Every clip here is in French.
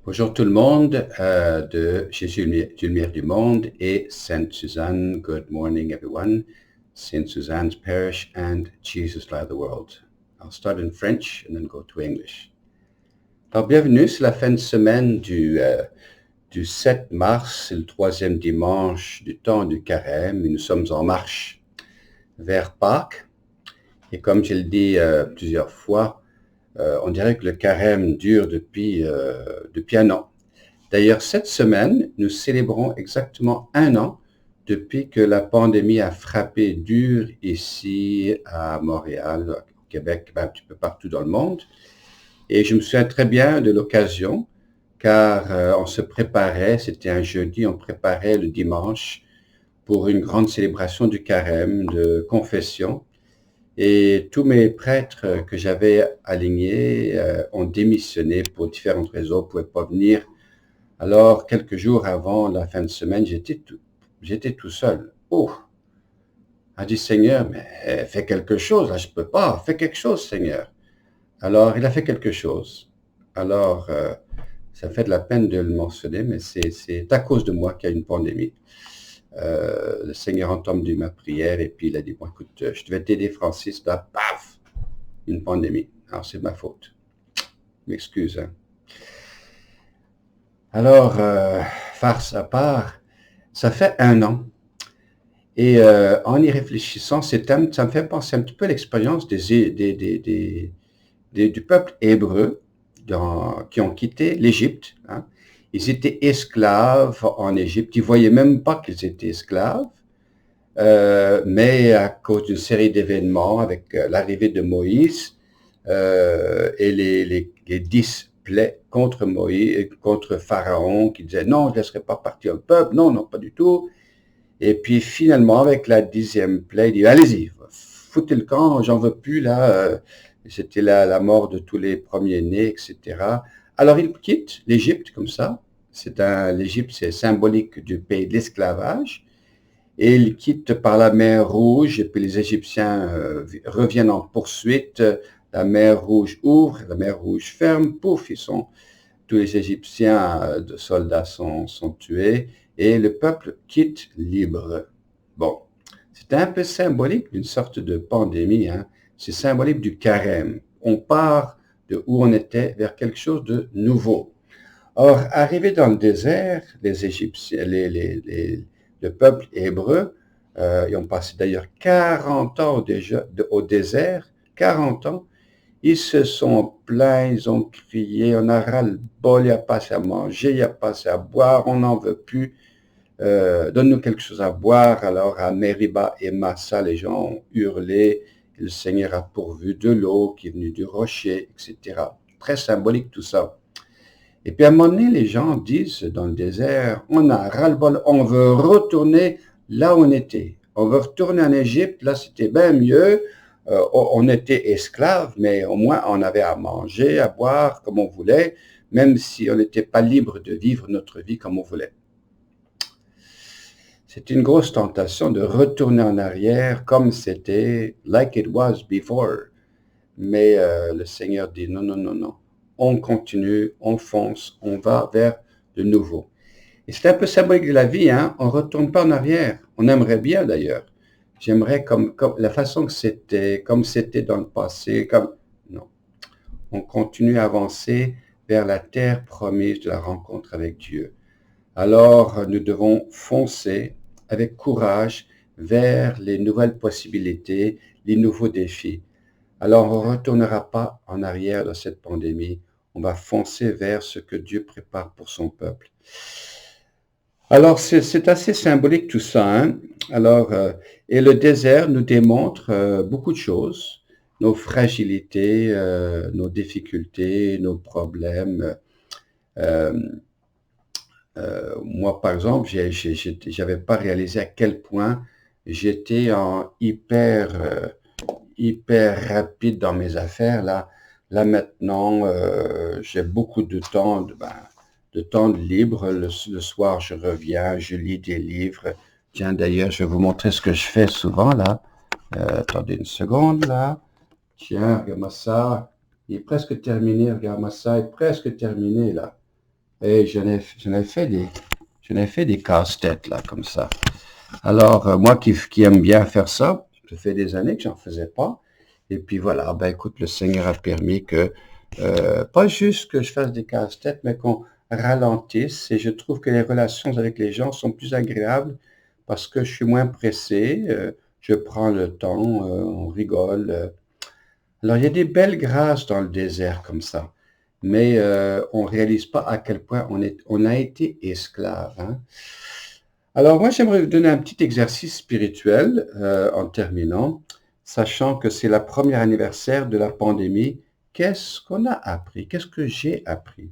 Bonjour tout le monde de Jésus Lumière du Monde et Sainte Suzanne. Good morning everyone. Saint Suzanne's Parish and Jesus Light of the World. I'll start in French and then go to English. Alors bienvenue, c'est la fin de semaine du 7 mars, c'est le troisième dimanche du temps du carême et nous sommes en marche vers Pâques. Et comme je le dis plusieurs fois, on dirait que le carême dure depuis un an. D'ailleurs, cette semaine, nous célébrons exactement un an depuis que la pandémie a frappé dur ici à Montréal, au Québec, un petit peu partout dans le monde. Et je me souviens très bien de l'occasion, car on se préparait, c'était un jeudi, on préparait le dimanche pour une grande célébration du carême, de confession. Et tous mes prêtres que j'avais alignés ont démissionné pour différentes raisons, ne pouvaient pas venir. Alors, quelques jours avant la fin de semaine, j'étais tout seul. Oh! A dit, Seigneur, mais fais quelque chose, là, je peux pas. Fais quelque chose, Seigneur. Alors, il a fait quelque chose. Alors, ça fait de la peine de le mentionner, mais c'est à cause de moi qu'il y a une pandémie. Le Seigneur a entendu ma prière et puis il a dit, bon, écoute, je devais t'aider, Francis, là, paf, une pandémie. Alors, c'est ma faute. Je m'excuse, hein. Alors, farce à part, ça fait un an. Et en y réfléchissant, ces thèmes, ça me fait penser un petit peu à l'expérience du peuple hébreu qui ont quitté l'Égypte, hein. Ils étaient esclaves en Égypte. Ils ne voyaient même pas qu'ils étaient esclaves. Mais à cause d'une série d'événements, avec l'arrivée de Moïse et les 10 plaies contre Moïse, contre Pharaon, qui disait non, je ne laisserai pas partir le peuple, non, non, pas du tout. Et puis finalement, avec la 10e plaie, il dit allez-y, foutez le camp, j'en veux plus là. C'était la mort de tous les premiers-nés, etc. Alors il quitte l'Égypte comme ça. L'Égypte, c'est symbolique du pays de l'esclavage. Et il quitte par la mer Rouge, et puis les Égyptiens reviennent en poursuite. La mer Rouge ouvre, la mer Rouge ferme, pouf, tous les Égyptiens de soldats sont tués, et le peuple quitte libre. Bon, c'est un peu symbolique d'une sorte de pandémie, hein. C'est symbolique du carême. On part de où on était vers quelque chose de nouveau. Or, arrivé dans le désert, les Égyptiens, le peuple hébreu, ils ont passé d'ailleurs 40 ans au désert, 40 ans. Ils se sont plaints, ils ont crié, on a ras-le-bol, il n'y a pas assez à manger, il n'y a pas assez à boire, on n'en veut plus. Donne-nous quelque chose à boire. Alors à Meriba et Massa, les gens ont hurlé, et le Seigneur a pourvu de l'eau qui est venue du rocher, etc. Très symbolique tout ça. Et puis à un moment donné, les gens disent dans le désert, on a ras-le-bol, on veut retourner là où on était. On veut retourner en Égypte, là c'était bien mieux. On était esclaves, mais au moins on avait à manger, à boire comme on voulait, même si on n'était pas libre de vivre notre vie comme on voulait. C'est une grosse tentation de retourner en arrière comme c'était, like it was before. Mais le Seigneur dit non, non, non, non. On continue, on fonce, on va vers le nouveau. Et c'est un peu symbolique de la vie, hein. On ne retourne pas en arrière. On aimerait bien d'ailleurs. J'aimerais comme la façon que c'était, comme c'était dans le passé, comme non. On continue à avancer vers la terre promise de la rencontre avec Dieu. Alors nous devons foncer avec courage vers les nouvelles possibilités, les nouveaux défis. Alors on ne retournera pas en arrière dans cette pandémie, on va foncer vers ce que Dieu prépare pour son peuple. Alors c'est assez symbolique tout ça, hein? Alors, et le désert nous démontre beaucoup de choses, nos fragilités, nos difficultés, nos problèmes. Moi, par exemple, j'avais pas réalisé à quel point j'étais en hyper rapide dans mes affaires. Là maintenant, j'ai beaucoup de temps de libre. Le soir, je reviens, je lis des livres. Tiens, d'ailleurs, je vais vous montrer ce que je fais souvent là. Attendez une seconde là. Tiens, regarde-moi ça. Il est presque terminé, regarde-moi ça, il est presque terminé là. Et j'en ai fait des casse-têtes, là, comme ça. Alors, moi qui aime bien faire ça, ça fait des années que j'en faisais pas. Et puis voilà, ben écoute, le Seigneur a permis que, pas juste que je fasse des casse-têtes, mais qu'on ralentisse. Et je trouve que les relations avec les gens sont plus agréables parce que je suis moins pressé, je prends le temps, on rigole. Alors, il y a des belles grâces dans le désert comme ça, mais on réalise pas à quel point on a été esclave, hein. Alors moi, j'aimerais vous donner un petit exercice spirituel en terminant, sachant que c'est la première anniversaire de la pandémie. Qu'est-ce qu'on a appris? Qu'est-ce que j'ai appris?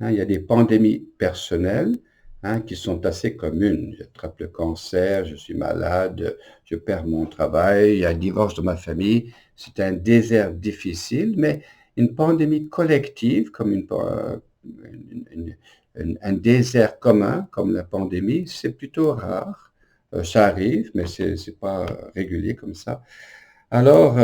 Hein, il y a des pandémies personnelles, hein, qui sont assez communes. J'attrape le cancer, je suis malade, je perds mon travail, il y a un divorce de ma famille. C'est un désert difficile, mais une pandémie collective, comme une- un désert commun, comme la pandémie, c'est plutôt rare. Ça arrive, mais c'est pas régulier comme ça. Alors,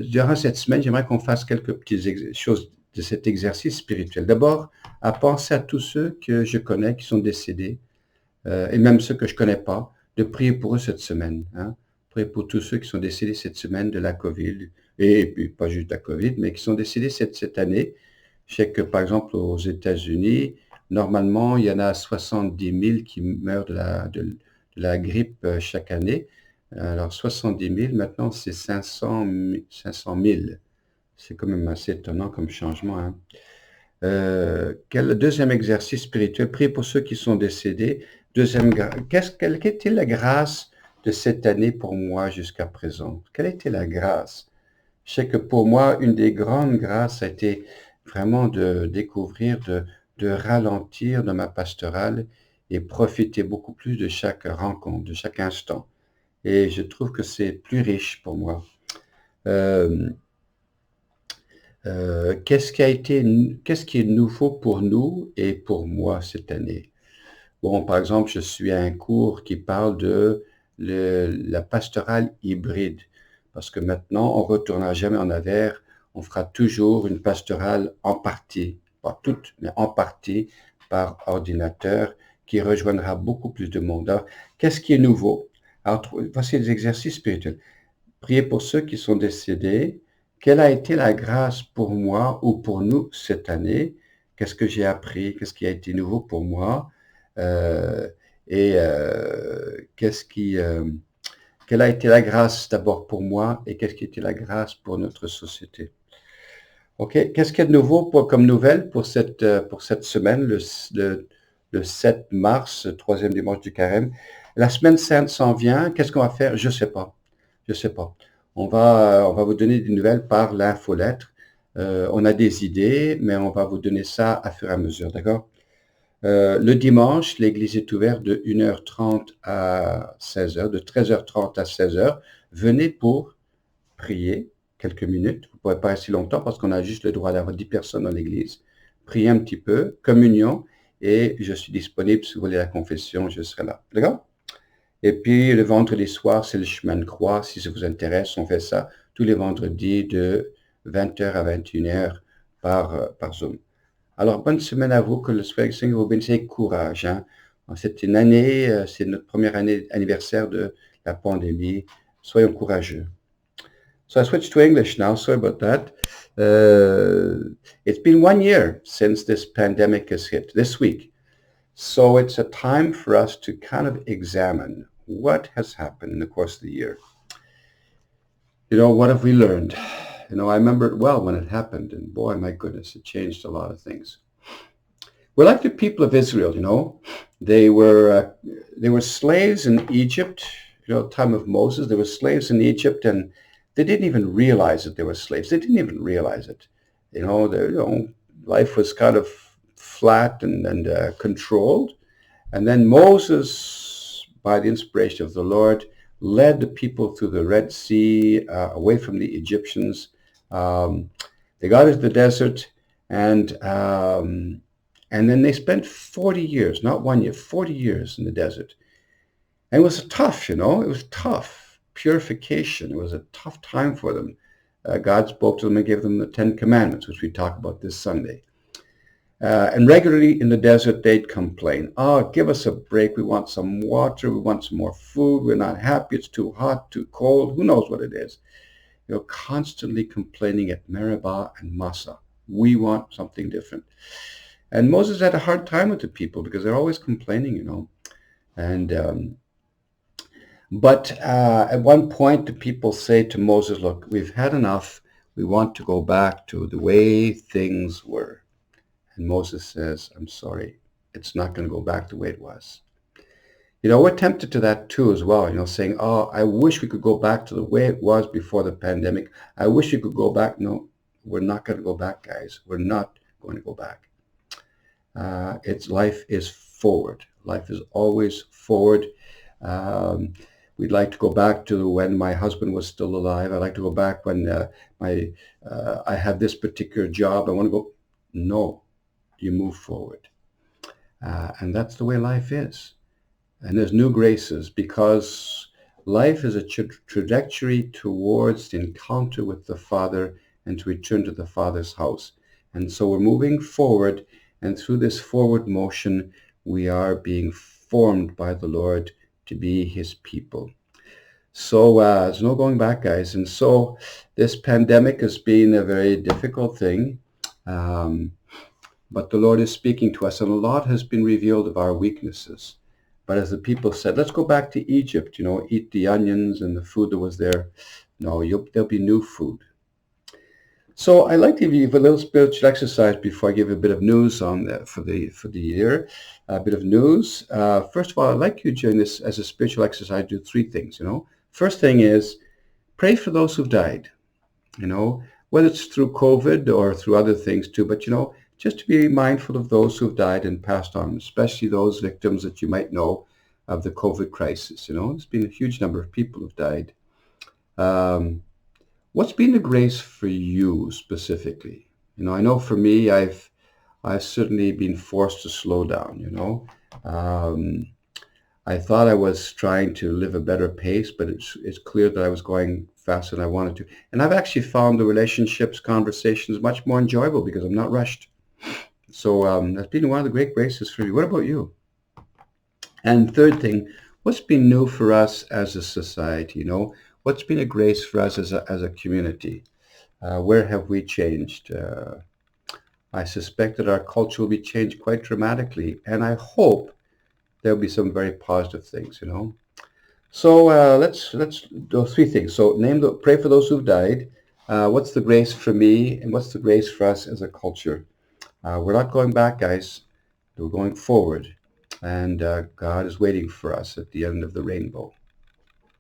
durant cette semaine, j'aimerais qu'on fasse quelques petites choses de cet exercice spirituel. D'abord, à penser à tous ceux que je connais qui sont décédés, et même ceux que je connais pas, de prier pour eux cette semaine, hein. Prier pour tous ceux qui sont décédés cette semaine de la COVID, et puis pas juste de la COVID, mais qui sont décédés cette année. Je sais que, par exemple, aux États-Unis, normalement, il y en a 70 000 qui meurent de la grippe chaque année. Alors, 70 000, maintenant, c'est 500 000. C'est quand même assez étonnant comme changement, hein. Quel deuxième exercice spirituel? Prier pour ceux qui sont décédés. Quelle était la grâce de cette année pour moi jusqu'à présent? Quelle était la grâce? Je sais que pour moi, une des grandes grâces a été vraiment de découvrir, de ralentir dans ma pastorale et profiter beaucoup plus de chaque rencontre, de chaque instant. Et je trouve que c'est plus riche pour moi. Euh, qu'est-ce qui est nouveau pour nous et pour moi cette année? Bon, par exemple, je suis à un cours qui parle de la pastorale hybride, parce que maintenant, on ne retournera jamais en arrière, on fera toujours une pastorale en partie, pas toute, mais en partie par ordinateur, qui rejoindra beaucoup plus de monde. Alors, qu'est-ce qui est nouveau? Alors, voici les exercices spirituels. Priez pour ceux qui sont décédés. Quelle a été la grâce pour moi ou pour nous cette année? Qu'est-ce que j'ai appris? Qu'est-ce qui a été nouveau pour moi? Euh, qu'est-ce quelle a été la grâce d'abord pour moi et qu'est-ce qui a été la grâce pour notre société? OK. Qu'est-ce qu'il y a de nouveau comme nouvelle pour cette semaine, le 7 mars, troisième dimanche du carême? La semaine sainte s'en vient. Qu'est-ce qu'on va faire? Je sais pas. Je sais pas. On va vous donner des nouvelles par l'infolettre. On a des idées, mais on va vous donner ça à fur et à mesure, d'accord? Le dimanche, l'église est ouverte de 1h30 à 16h, de 13h30 à 16h. Venez pour prier quelques minutes. Vous ne pourrez pas rester longtemps parce qu'on a juste le droit d'avoir 10 personnes dans l'église. Priez un petit peu, communion, et je suis disponible si vous voulez la confession, je serai là. D'accord? Et puis le vendredi soir, c'est le chemin de croix. Si ça vous intéresse, on fait ça tous les vendredis de 20h à 21h par Zoom. Alors, bonne semaine à vous, que le Seigneur vous bénisse avec courage, hein. C'est une année, c'est notre première année anniversaire de la pandémie. Soyons courageux. So I switched to English now. Sorry about that. It's been 1 year since this pandemic has hit, this week. So it's a time for us to kind of examine what has happened in the course of the year. You know, what have we learned? You know, I remember it well when it happened, and boy, my goodness, it changed a lot of things. We're like the people of Israel, you know. They were they were slaves in Egypt, you know, time of Moses. They were slaves in Egypt, and they didn't even realize that they were slaves. They didn't even realize it. Life was kind of flat and controlled. And then Moses, by the inspiration of the Lord, led the people through the Red Sea, away from the Egyptians. They got into the desert, and then they spent 40 years, not 1 year, 40 years in the desert. And it was tough, you know, it was tough. Purification, it was a tough time for them. God spoke to them and gave them the Ten Commandments, which we talk about this Sunday. And regularly in the desert, they'd complain, oh, give us a break. We want some water. We want some more food. We're not happy. It's too hot, too cold. Who knows what it is? You're constantly complaining at Meribah and Massa. We want something different. And Moses had a hard time with the people because they're always complaining. And but at one point, the people say to Moses, look, we've had enough. We want to go back to the way things were. And Moses says, I'm sorry, it's not going to go back the way it was. We're tempted to that too as well, saying, oh, I wish we could go back to the way it was before the pandemic. I wish we could go back. No, we're not going to go back, guys. We're not going to go back. Life is forward. Life is always forward. We'd like to go back to when my husband was still alive. I'd like to go back when I had this particular job. I want to go. No, you move forward. And that's the way life is. And there's new graces because life is a trajectory towards the encounter with the Father and to return to the Father's house. And so we're moving forward, and through this forward motion, we are being formed by the Lord to be his people. So there's no going back, guys. And so this pandemic has been a very difficult thing. But the Lord is speaking to us, and a lot has been revealed of our weaknesses. But as the people said, let's go back to Egypt, eat the onions and the food that was there. No, there'll be new food. So I like to give a little spiritual exercise before I give a bit of news for the year. A bit of news. First of all, I'd like you during this as a spiritual exercise do three things. First thing is pray for those who've died. Whether it's through COVID or through other things too, but just to be mindful of those who've died and passed on, especially those victims that you might know of the COVID crisis. There's been a huge number of people who've died. What's been the grace for you specifically? I know for me, I've certainly been forced to slow down. I thought I was trying to live a better pace, but it's clear that I was going faster than I wanted to. And I've actually found the relationships, conversations much more enjoyable because I'm not rushed. So that's been one of the great graces for me. What about you? And third thing, what's been new for us as a society? What's been a grace for us as a community? Where have we changed? I suspect that our culture will be changed quite dramatically, and I hope there'll be some very positive things. So let's do three things. So pray for those who've died. What's the grace for me, and what's the grace for us as a culture? We're not going back, guys. We're going forward. And God is waiting for us at the end of the rainbow.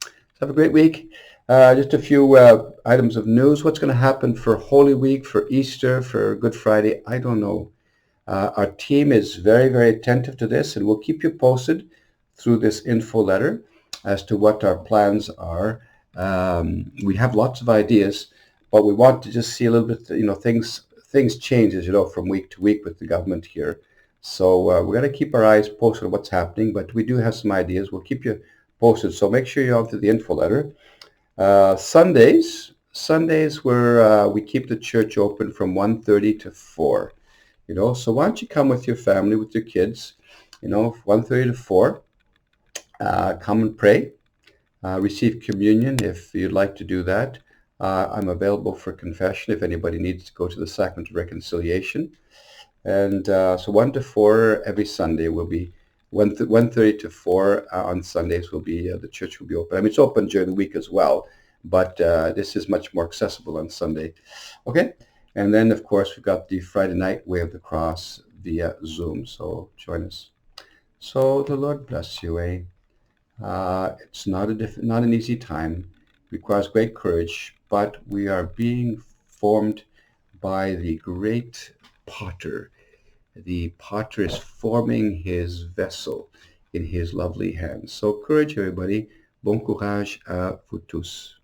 So have a great week. Just a few items of news. What's going to happen for Holy Week, for Easter, for Good Friday? I don't know. Our team is very, very attentive to this, and we'll keep you posted through this info letter as to what our plans are. We have lots of ideas, but we want to just see a little bit, things change, as from week to week with the government here. So we're going to keep our eyes posted on what's happening, but we do have some ideas. We'll keep you posted. So make sure you're on to the info letter. Sundays where we keep the church open from 1:30 to 4. So why don't you come with your family, with your kids, 1:30 to 4. Come and pray. Receive communion if you'd like to do that. I'm available for confession if anybody needs to go to the Sacrament of Reconciliation. And so 1 to 4 every Sunday will be 1:30 to 4 on Sundays will be the church will be open. I mean, it's open during the week as well, but this is much more accessible on Sunday. Okay, and then of course we've got the Friday night Way of the Cross via Zoom. So join us. So the Lord bless you. It's not an easy time. It requires great courage, but we are being formed by the great Potter. The Potter is forming his vessel in his lovely hands. So courage, everybody. Bon courage à vous tous.